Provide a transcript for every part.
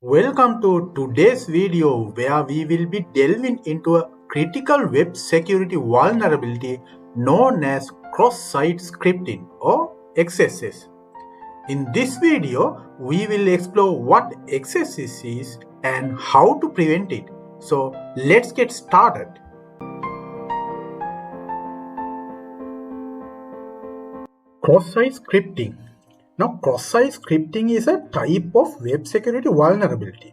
Welcome to today's video where we will be delving into a critical web security vulnerability known as cross-site scripting or XSS. In this video, we will explore what XSS is and how to prevent it. So let's get started. Cross-site scripting. Now, cross-site scripting is a type of web security vulnerability.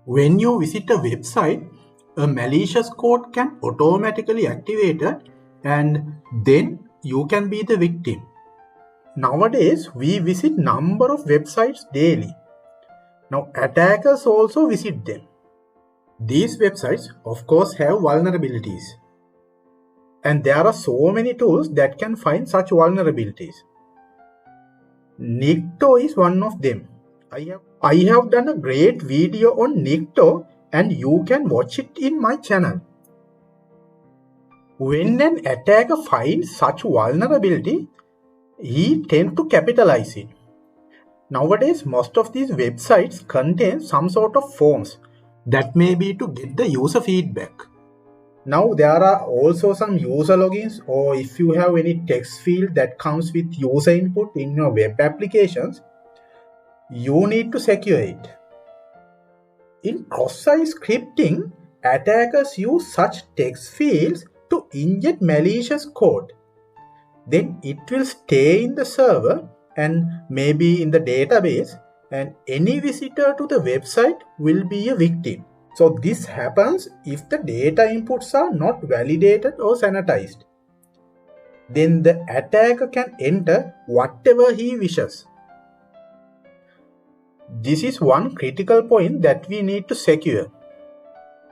When you visit a website, a malicious code can automatically activate it and then you can be the victim. Nowadays, we visit number of websites daily. Now, attackers also visit them. These websites, of course, have vulnerabilities. And there are so many tools that can find such vulnerabilities. Nikto is one of them. I have done a great video on Nikto and you can watch it in my channel. When an attacker finds such vulnerability, he tends to capitalize it. Nowadays, most of these websites contain some sort of forms that may be to get the user feedback. Now there are also some user logins, or if you have any text field that comes with user input in your web applications, you need to secure it. In cross-site scripting, attackers use such text fields to inject malicious code. Then it will stay in the server and maybe in the database, and any visitor to the website will be a victim. So this happens if the data inputs are not validated or sanitized. Then the attacker can enter whatever he wishes. This is one critical point that we need to secure.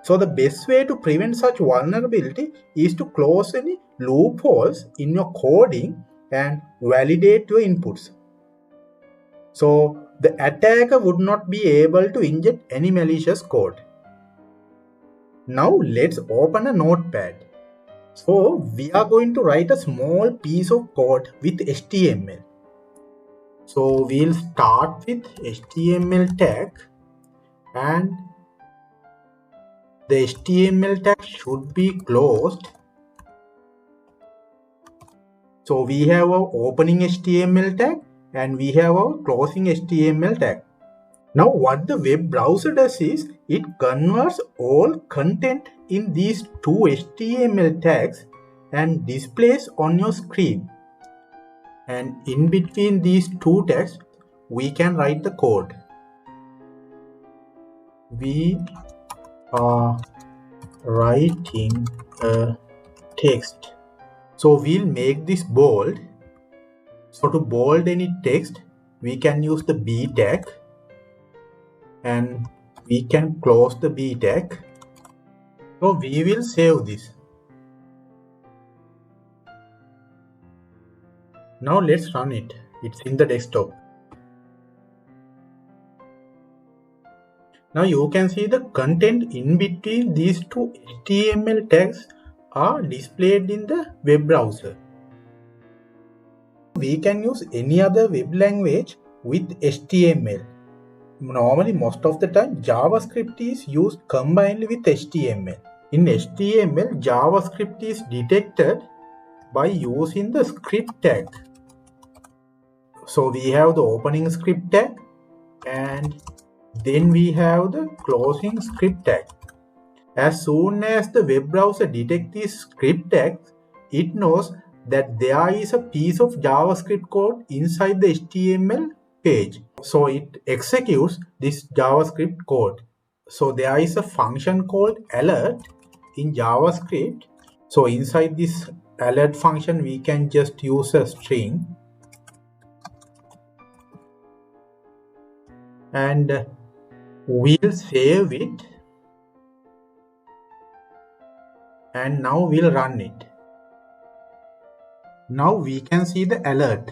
So the best way to prevent such vulnerability is to close any loopholes in your coding and validate your inputs. So the attacker would not be able to inject any malicious code. Now let's open a notepad. So we are going to write a small piece of code with HTML. So we'll start with HTML tag, and the HTML tag should be closed. So we have our opening HTML tag and we have our closing HTML tag. Now what the web browser does is it converts all content in these two HTML tags and displays on your screen. And in between these two tags, we can write the code. We are writing a text. So we'll make this bold. So to bold any text, we can use the B tag. And we can close the B tag. So we will save this. Now let's run it. It's in the desktop. Now you can see the content in between these two HTML tags are displayed in the web browser. We can use any other web language with HTML. Normally, most of the time, JavaScript is used combined with HTML. In HTML, JavaScript is detected by using the script tag. So we have the opening script tag and then we have the closing script tag. As soon as the web browser detects these script tags, it knows that there is a piece of JavaScript code inside the HTML page. So it executes this JavaScript code. So there is a function called alert in JavaScript. So inside this alert function, we can just use a string. And we'll save it. And now we'll run it. Now we can see the alert.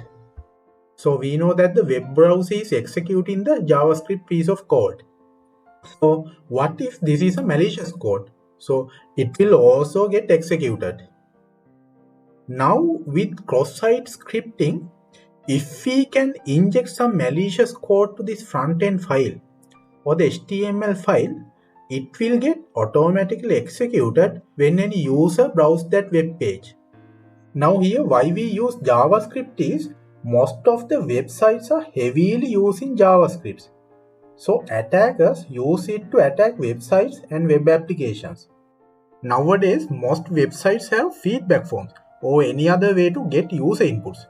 So we know that the web browser is executing the JavaScript piece of code. So what if this is a malicious code? So it will also get executed. Now with cross-site scripting, if we can inject some malicious code to this front-end file, or the HTML file, it will get automatically executed when any user browses that web page. Now here why we use JavaScript is most of the websites are heavily using JavaScript. So attackers use it to attack websites and web applications. Nowadays most websites have feedback forms or any other way to get user inputs.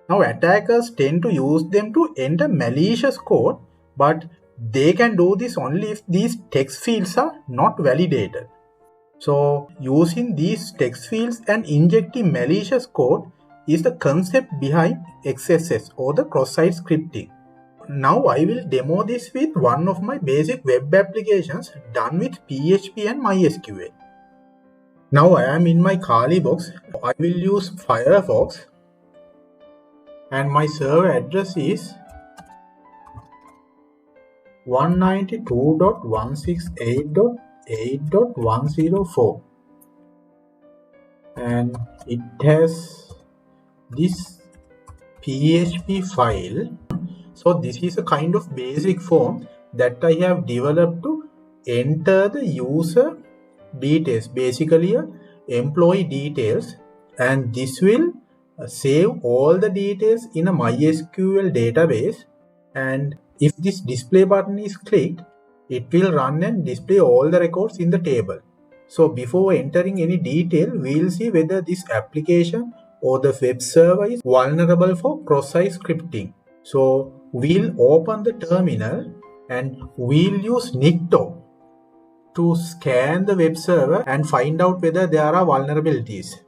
Now attackers tend to use them to enter malicious code, but they can do this only if these text fields are not validated. So using these text fields and injecting malicious code is the concept behind XSS or the cross-site scripting. Now I will demo this with one of my basic web applications done with PHP and mysql. Now I am in my Kali box. I will use Firefox and my server address is 192.168.8.104 and it has this PHP file. So this is a kind of basic form that I have developed to enter the user details, basically employee details, and this will save all the details in a MySQL database, and if this display button is clicked, it will run and display all the records in the table. So before entering any detail, we will see whether this application or the web server is vulnerable for cross-site scripting. So we'll open the terminal and we'll use Nikto to scan the web server and find out whether there are vulnerabilities.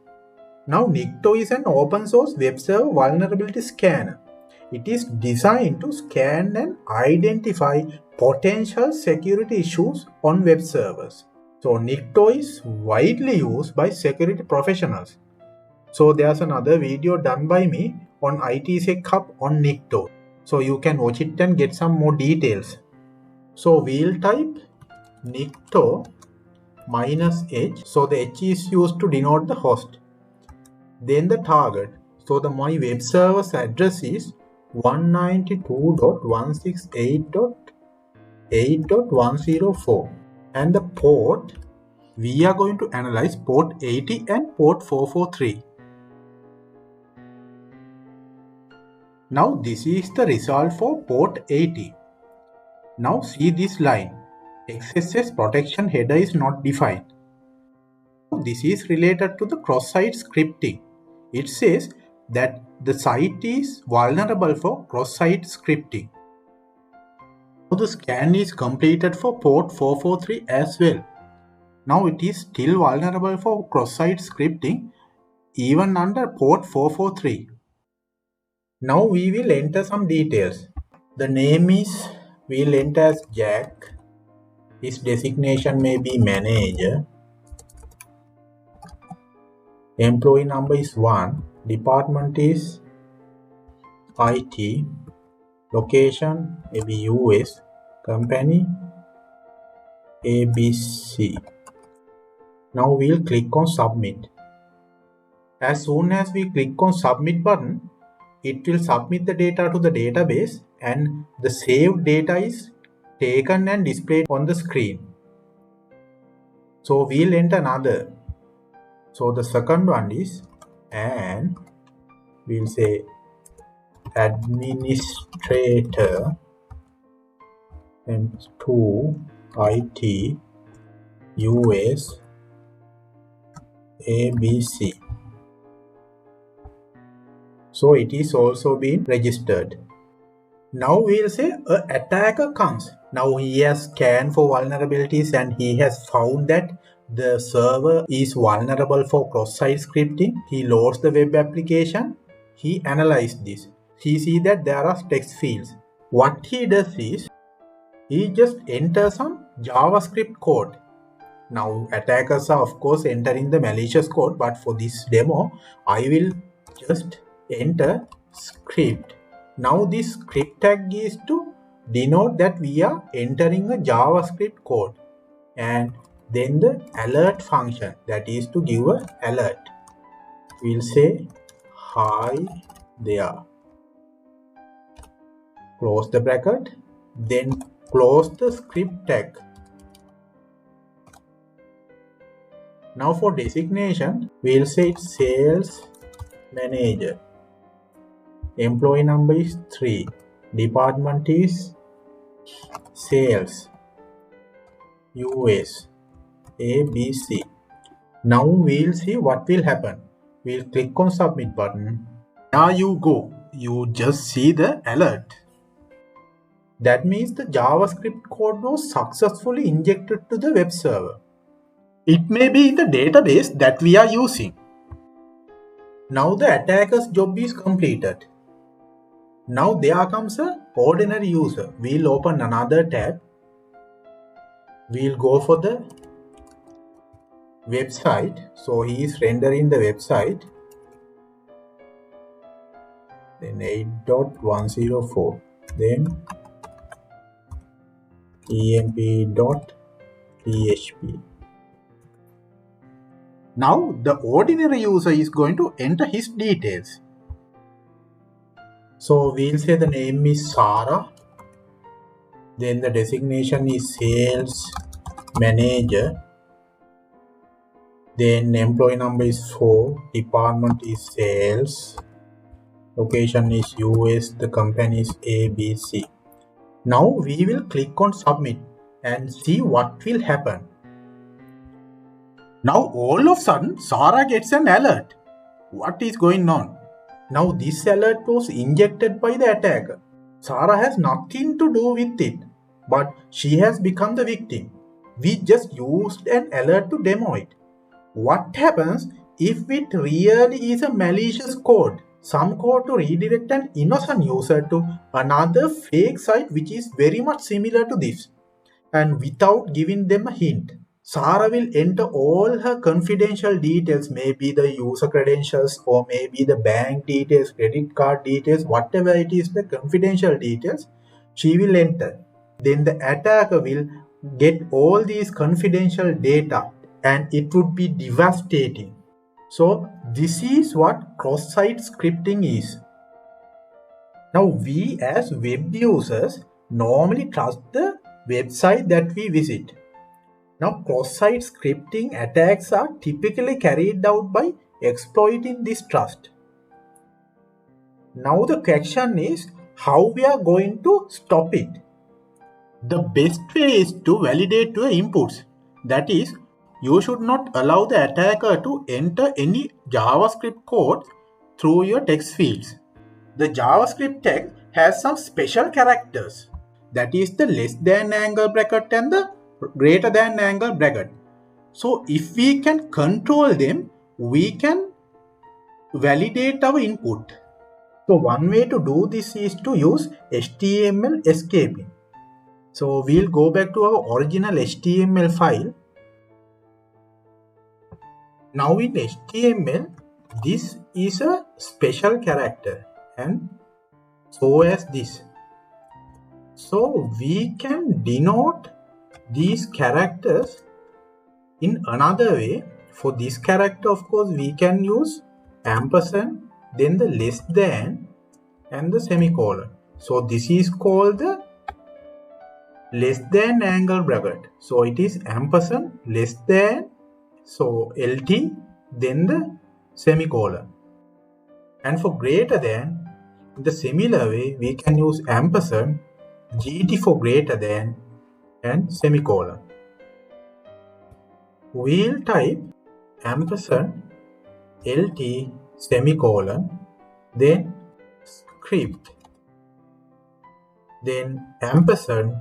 Now Nikto is an open source web server vulnerability scanner. It is designed to scan and identify potential security issues on web servers. So Nikto is widely used by security professionals. So there's another video done by me on ITSec Hub on Nikto. So you can watch it and get some more details. So we'll type Nikto -h. So the h is used to denote the host. Then the target. So my web server's address is 192.168.8.104 and the port, we are going to analyze port 80 and port 443. Now this is the result for port 80. Now see this line, XSS protection header is not defined. This is related to the cross-site scripting. It says that the site is vulnerable for cross-site scripting. Now the scan is completed for port 443 as well. Now it is still vulnerable for cross-site scripting even under port 443. Now we will enter some details. The name is, we will enter as Jack. His designation may be manager. Employee number is 1. Department is IT. Location maybe US. Company ABC. Now we'll click on submit. As soon as we click on submit button, it will submit the data to the database and the saved data is taken and displayed on the screen. So we'll enter another. So the second one is, and we'll say administrator and 2 IT US ABC. So it is also been registered. Now we'll say an attacker comes. Now he has scanned for vulnerabilities and he has found that the server is vulnerable for cross-site scripting. He loads the web application. He analyzed this. He sees that there are text fields. What he does is, he just enters some JavaScript code. Now attackers are of course entering the malicious code, but for this demo, I will just enter script. Now this script tag is to denote that we are entering a JavaScript code, and then the alert function, that is to give an alert. We'll say hi there. Close the bracket. Then close the script tag. Now for designation, we'll say it's sales manager. Employee number is 3. Department is sales. US. ABC. Now we'll see what will happen. We'll click on submit button. There you go. You just see the alert. That means the JavaScript code was successfully injected to the web server. It may be in the database that we are using. Now the attacker's job is completed. Now there comes an ordinary user. We'll open another tab. We'll go for the website. So he is rendering the website. Then 8.104. Then emp.php. Now the ordinary user is going to enter his details. So we'll say the name is Sarah. Then the designation is sales manager. Then employee number is 4. Department is sales. Location is US. The company is ABC. Now we will click on submit and see what will happen. Now all of a sudden Sarah gets an alert. What is going on? Now this alert was injected by the attacker. Sarah has nothing to do with it, but she has become the victim. We just used an alert to demo it. What happens if it really is a malicious code? Some code to redirect an innocent user to another fake site which is very much similar to this, and without giving them a hint. Sarah will enter all her confidential details, maybe the user credentials or maybe the bank details, credit card details, whatever it is, the confidential details, she will enter. Then the attacker will get all these confidential data and it would be devastating. So this is what cross-site scripting is. Now we as web users normally trust the website that we visit. Now cross-site scripting attacks are typically carried out by exploiting this trust. Now the question is how we are going to stop it. The best way is to validate your inputs. That is, you should not allow the attacker to enter any JavaScript code through your text fields. The JavaScript tag has some special characters. That is the less than angle bracket and the greater than angle bracket. So if we can control them, we can validate our input. So one way to do this is to use HTML escaping. So we'll go back to our original HTML file. Now in HTML, this is a special character and so as this. So we can denote these characters in another way. For this character, of course, we can use ampersand, then the less than and the semicolon. So this is called the less than angle bracket. So it is ampersand, less than, so LT, then the semicolon. And for greater than, in the similar way, we can use ampersand, GT for greater than, and semicolon. We'll type ampersand LT semicolon, then script, then ampersand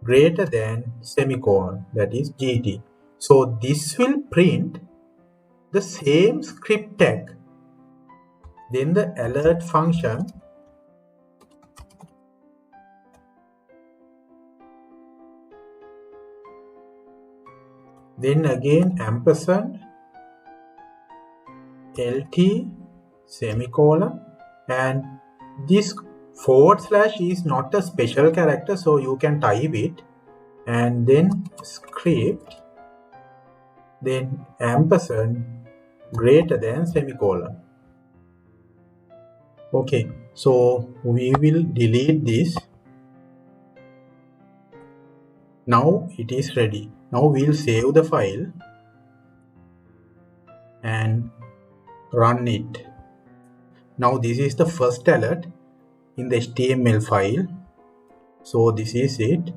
greater than semicolon, that is GT. So this will print the same script tag. Then the alert function, then again ampersand LT semicolon, and this / is not a special character, so you can type it, and then script, then ampersand greater than semicolon. Okay, so we will delete this. Now it is ready. Now we'll save the file and run it. Now this is the first alert in the HTML file. So this is it.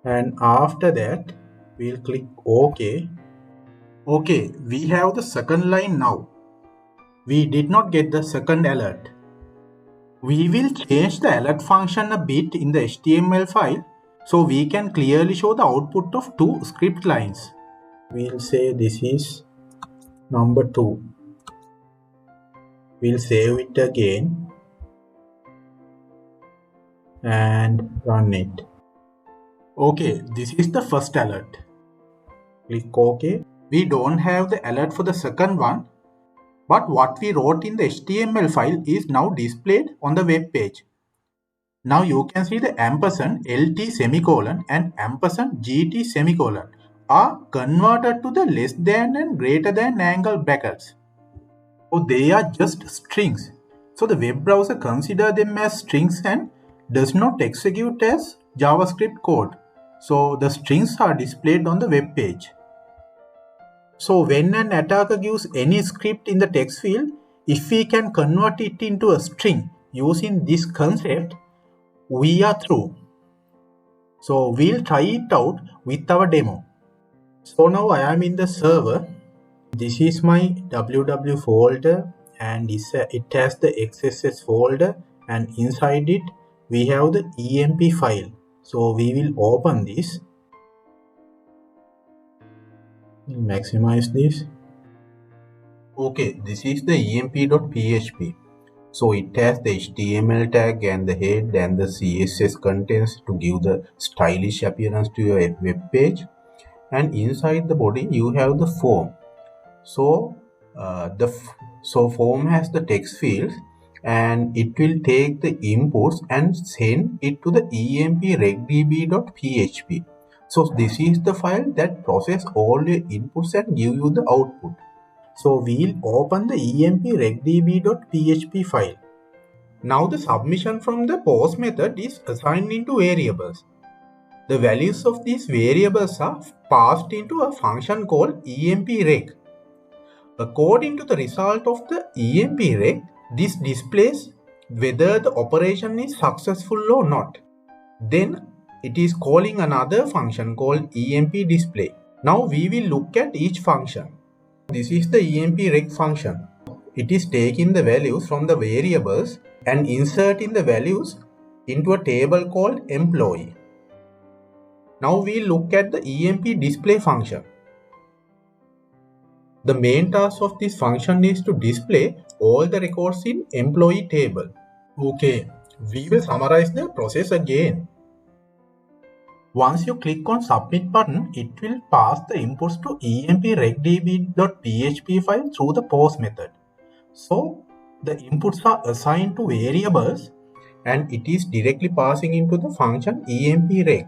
And after that, we'll click OK. Okay, we have the second line now. We did not get the second alert. We will change the alert function a bit in the HTML file so we can clearly show the output of two script lines. We'll say this is number 2. We'll save it again and run it. Okay, this is the first alert. Click OK. We don't have the alert for the second one, but what we wrote in the HTML file is now displayed on the web page. Now you can see the ampersand LT semicolon and ampersand GT semicolon are converted to the less than and greater than angle brackets. So they are just strings. So the web browser considers them as strings and does not execute as JavaScript code. So the strings are displayed on the web page. So when an attacker gives any script in the text field, if we can convert it into a string using this concept, we are through. So we'll try it out with our demo. So now I am in the server. This is my www folder and it has the XSS folder, and inside it we have the EMP file. So we will open this. Maximize this. Okay, this is the emp.php. So it has the HTML tag and the head and the CSS contents to give the stylish appearance to your web page. And inside the body you have the form. So form has the text fields and it will take the inputs and send it to the empregdb.php. So this is the file that process all your inputs and give you the output. So we'll open the empregdb.php file. Now the submission from the post method is assigned into variables. The values of these variables are passed into a function called empreg. According to the result of the empreg, this displays whether the operation is successful or not. Then it is calling another function called empdisplay. Now we will look at each function. This is the empreg function. It is taking the values from the variables and inserting the values into a table called employee. Now we look at the empdisplay function. The main task of this function is to display all the records in employee table. Okay, we will summarize the process again. Once you click on submit button, it will pass the inputs to empregdb.php file through the post method. So the inputs are assigned to variables and it is directly passing into the function empreg.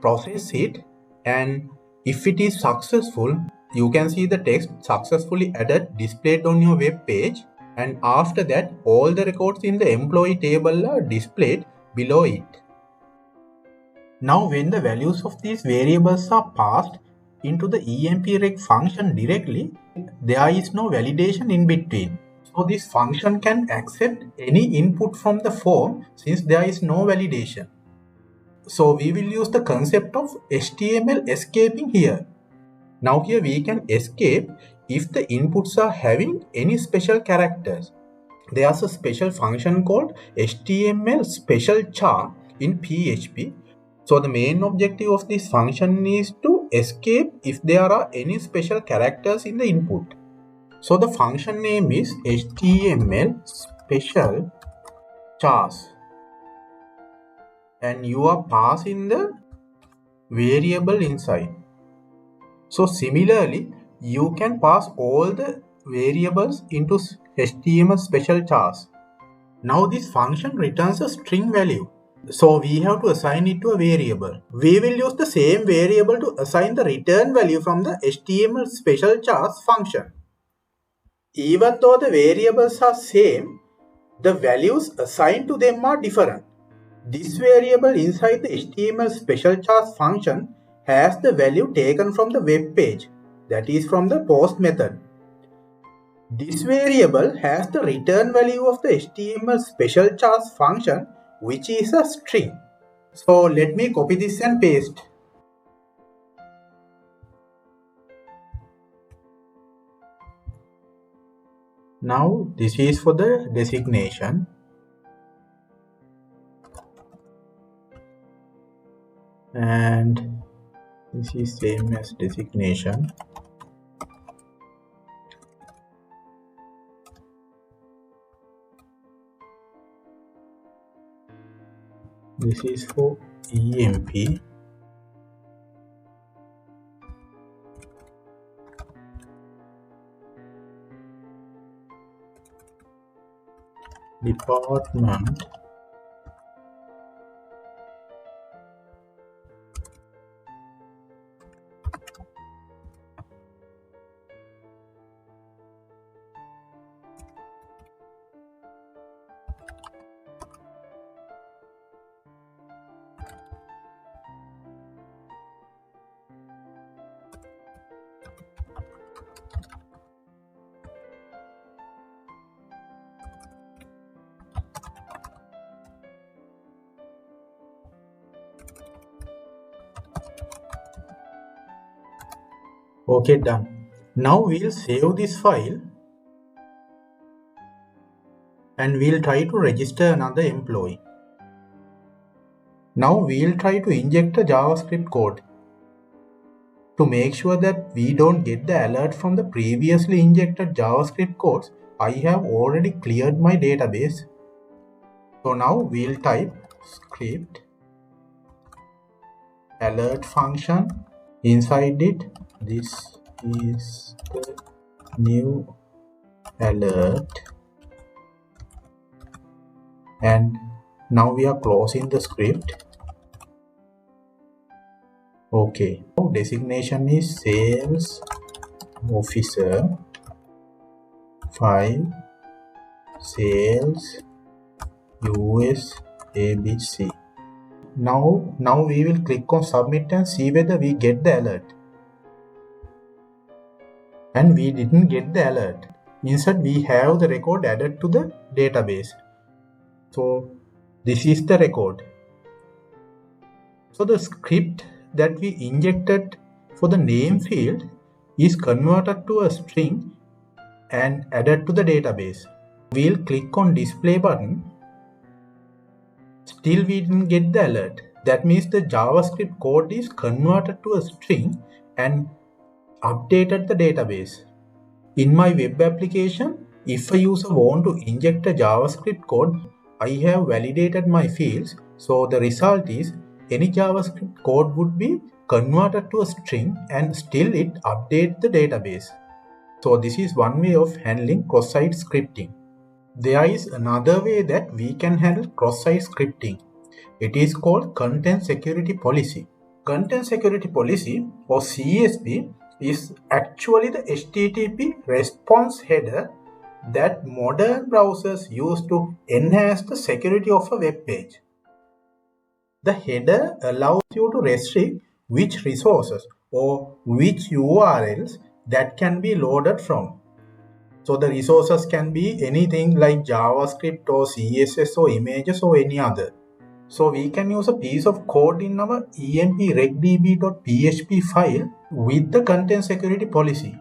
Process it, and if it is successful, you can see the text successfully added displayed on your web page, and after that all the records in the employee table are displayed below it. Now when the values of these variables are passed into the empreg function directly, there is no validation in between. So this function can accept any input from the form since there is no validation. So we will use the concept of HTML escaping here. Now here we can escape if the inputs are having any special characters. There's a special function called HTML special char in PHP. So the main objective of this function is to escape if there are any special characters in the input. So the function name is HTML special chars, and you are passing the variable inside. So similarly, you can pass all the variables into HTML special chars. Now this function returns a string value. So we have to assign it to a variable. We will use the same variable to assign the return value from the HTML special chars function. Even though the variables are same, the values assigned to them are different. This variable inside the HTML special charge function has the value taken from the web page, that is from the post method. This variable has the return value of the HTML special charge function, which is a string. So let me copy this and paste. Now this is for the designation. And this is same as designation. This is for EMP. Department. Okay, done. Now we'll save this file and we'll try to register another employee. Now we'll try to inject a JavaScript code. To make sure that we don't get the alert from the previously injected JavaScript codes, I have already cleared my database. So now we'll type script alert function. Inside it, this is the new alert, and now we are closing the script. Okay, now designation is sales officer 5 sales US ABC. Now we will click on submit and see whether we get the alert. And we didn't get the alert. Instead, we have the record added to the database. So this is the record. So the script that we injected for the name field is converted to a string and added to the database. We'll click on display button. Still we didn't get the alert. That means the JavaScript code is converted to a string and updated the database. In my web application, if a user wants to inject a JavaScript code, I have validated my fields, so the result is any JavaScript code would be converted to a string and still it updates the database. So this is one way of handling cross-site scripting. There is another way that we can handle cross-site scripting. It is called Content Security Policy. Content Security Policy, or CSP, is actually the HTTP response header that modern browsers use to enhance the security of a web page. The header allows you to restrict which resources or which URLs that can be loaded from. So the resources can be anything like JavaScript or CSS or images or any other. So we can use a piece of code in our empregdb.php file with the content security policy.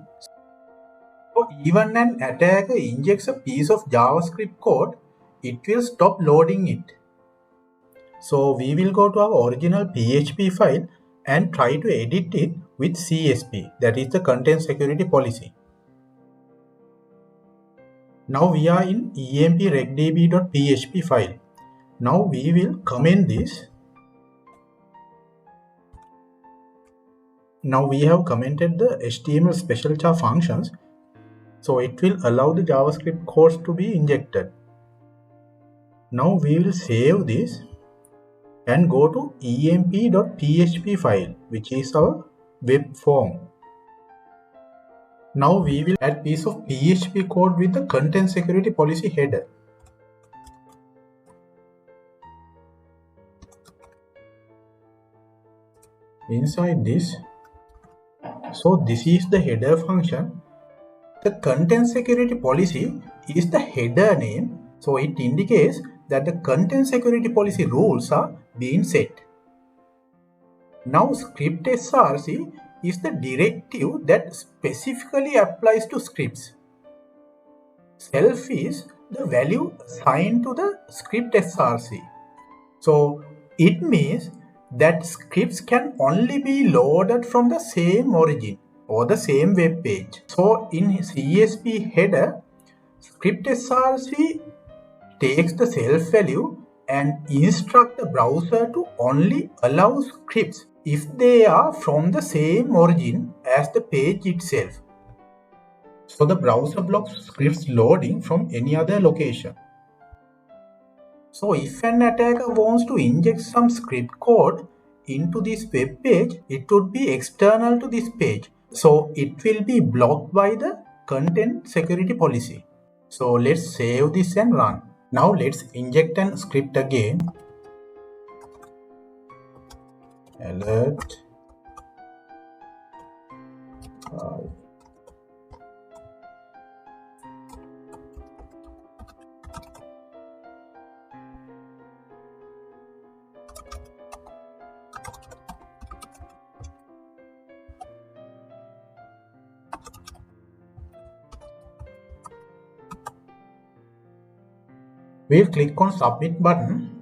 So even an attacker injects a piece of JavaScript code, it will stop loading it. So we will go to our original PHP file and try to edit it with CSP, that is the content security policy. Now we are in empregdb.php file. Now we will comment this. Now we have commented the HTML special charge functions. So it will allow the JavaScript codes to be injected. Now we will save this and go to emp.php file, which is our web form. Now we will add piece of PHP code with the content security policy header. inside this. So this is the header function. The content security policy is the header name, so it indicates that the content security policy rules are being set. Now script src is the directive that specifically applies to scripts. Self is the value assigned to the script src. So it means that scripts can only be loaded from the same origin or the same web page. So in CSP header, script src takes the self value and instruct the browser to only allow scripts if they are from the same origin as the page itself. So the browser blocks scripts loading from any other location. So if an attacker wants to inject some script code into this web page, it would be external to this page. So it will be blocked by the content security policy. So let's save this and run. Now let's inject an script again. Alert. We'll click on submit button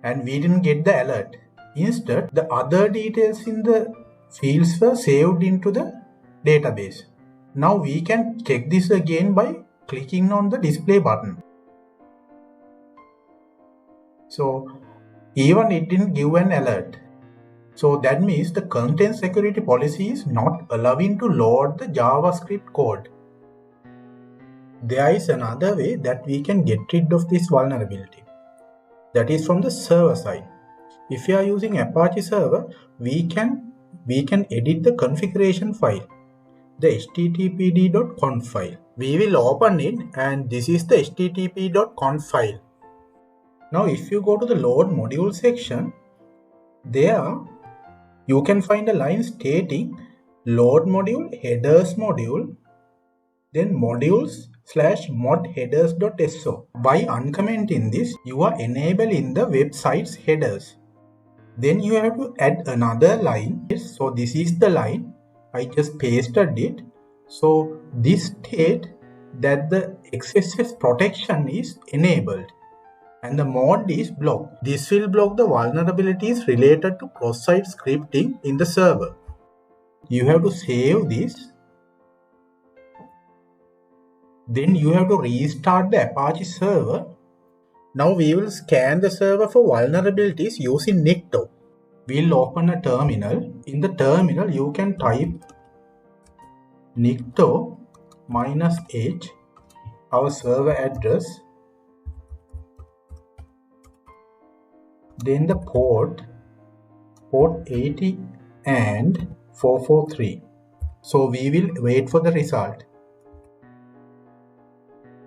and we didn't get the alert. Instead, the other details in the fields were saved into the database. Now we can check this again by clicking on the display button. So even it didn't give an alert. So that means the content security policy is not allowing to load the JavaScript code. There is another way that we can get rid of this vulnerability. That is from the server side. If you are using Apache server, we can edit the configuration file, the httpd.conf file. We will open it and this is the http.conf file. Now if you go to the load module section, there you can find a line stating load module headers module, then modules/mod headers.so. By uncommenting this, you are enabling the website's headers. Then you have to add another line. So this is the line. I just pasted it. So this states that the XSS protection is enabled and the mod is blocked. This will block the vulnerabilities related to cross-site scripting in the server. You have to save this. Then you have to restart the Apache server. Now we will scan the server for vulnerabilities using Nikto. We'll open a terminal. In the terminal, you can type Nikto -h, our server address, then the port 80 and 443. So we will wait for the result.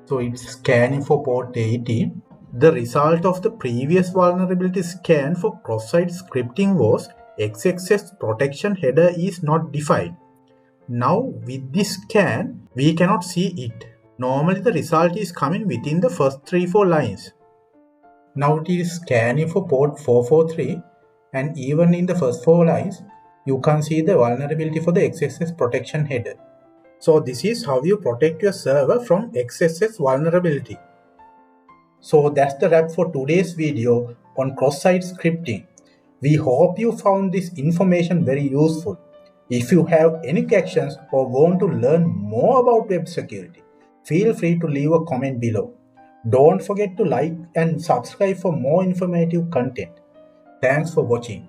So it's scanning for port 80. The result of the previous vulnerability scan for cross-site scripting was XSS protection header is not defined. Now with this scan, we cannot see it. Normally the result is coming within the first 3-4 lines. Now it is scanning for port 443 and even in the first 4 lines, you can see the vulnerability for the XSS protection header. So this is how you protect your server from XSS vulnerability. So that's the wrap for today's video on cross-site scripting. We hope you found this information very useful. If you have any questions or want to learn more about web security, feel free to leave a comment below. Don't forget to like and subscribe for more informative content. Thanks for watching.